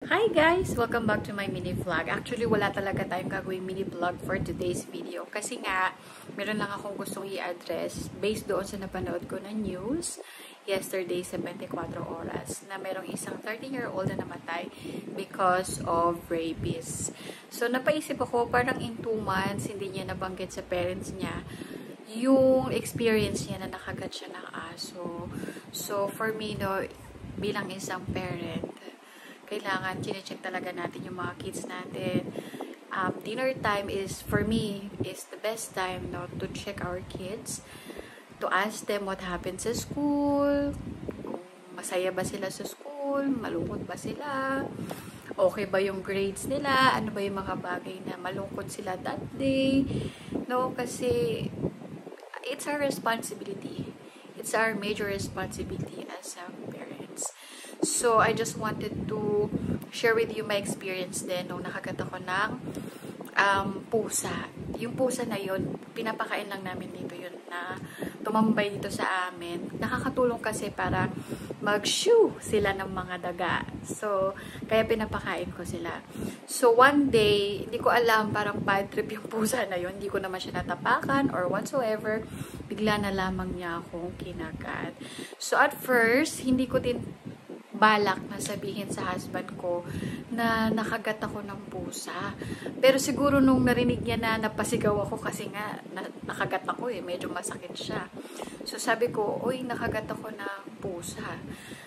Hi guys! Welcome back to my mini vlog. Actually, wala talaga tayong gagawing mini vlog for today's video. Kasi nga, meron lang akong gustong i-address based doon sa napanood ko na news yesterday sa 24 oras na merong isang 13-year-old na namatay because of rabies. So, napaisip ako, parang in 2 months, hindi niya nabanggit sa parents niya yung experience niya na nakagat siya ng aso. So, for me, no, bilang isang parent, kailangan chinecheck talaga natin yung mga kids natin. Dinner time is, for me, is the best time, no, to check our kids, to ask them what happened sa school, kung masaya ba sila sa school, malungkot ba sila, okay ba yung grades nila, ano ba yung mga bagay na malungkot sila that day, no, kasi it's our responsibility. It's our major responsibility as parents. So, I just wanted to share with you my experience din nung nakagat ako ng pusa. Yung pusa na yun, pinapakain lang namin dito yun na tumambay dito sa amin. Nakakatulong kasi para mag-shoo sila ng mga daga. So, kaya pinapakain ko sila. So, one day, hindi ko alam, parang bad trip yung pusa na yun. Hindi ko naman siya natapakan or whatsoever. Bigla na lamang niya akong kinagat. So, at first, hindi ko din balak na sabihin sa husband ko na nakagat ako ng pusa. Pero siguro nung narinig niya na napasigaw ako kasi nga nakagat ako medyo masakit siya. So sabi ko, uy, nakagat ako ng pusa.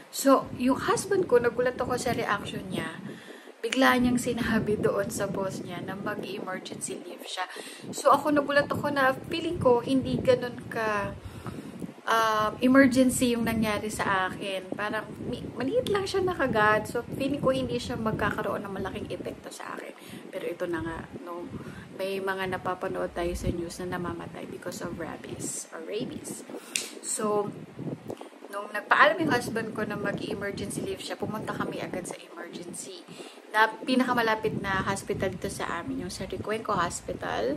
So yung husband ko, nagulat ako sa reaction niya. Bigla niyang sinabi doon sa boss niya na mag-emergency leave siya. So ako nagulat ako na feeling ko hindi ganun ka emergency yung nangyari sa akin. Parang maliit lang siya nakagat. So, feeling ko hindi siya magkakaroon ng malaking epekto sa akin. Pero ito na nga, no, may mga napapanood tayo sa news na namamatay because of rabies or rabies. So, nung nagpaalam yung husband ko na mag-emergency leave siya, pumunta kami agad sa emergency. Na pinakamalapit na hospital dito sa amin, yung sa Ricuenco Hospital.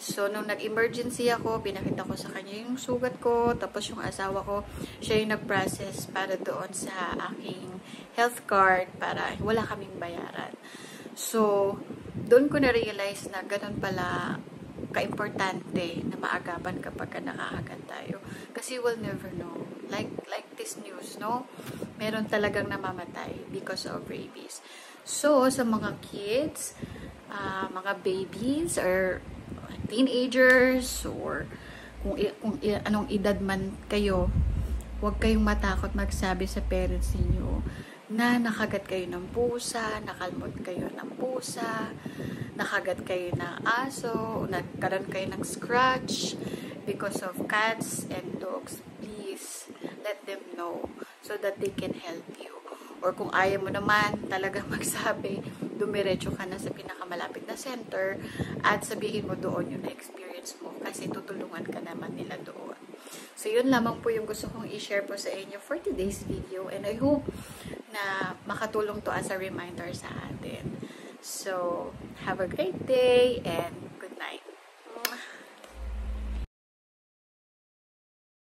So, nung nag-emergency ako, pinakita ko sa kanya yung sugat ko, tapos yung asawa ko, siya yung nag-process para doon sa aking health card para wala kaming bayaran. So, doon ko na-realize na ganun pala ka-importante na maagapan kapag nakakagat tayo. Kasi we'll never know. Like this news, no? Meron talagang namamatay because of rabies. So, sa mga kids, mga babies, or teenagers, or kung anong edad man kayo, huwag kayong matakot magsabi sa parents niyo na nakagat kayo ng pusa, nakalmot kayo ng pusa, nakagat kayo ng aso, nagkaroon kayo ng scratch because of cats and dogs. Please, let them know so that they can help you. Or kung ayaw mo naman talagang magsabi, dumiretso ka na sa pinakamalapit na center at sabihin mo doon yung na-experience mo kasi tutulungan ka naman nila doon. So, yun lamang po yung gusto kong i-share po sa inyo for today's video, and I hope na makatulong to as a reminder sa atin. So, have a great day and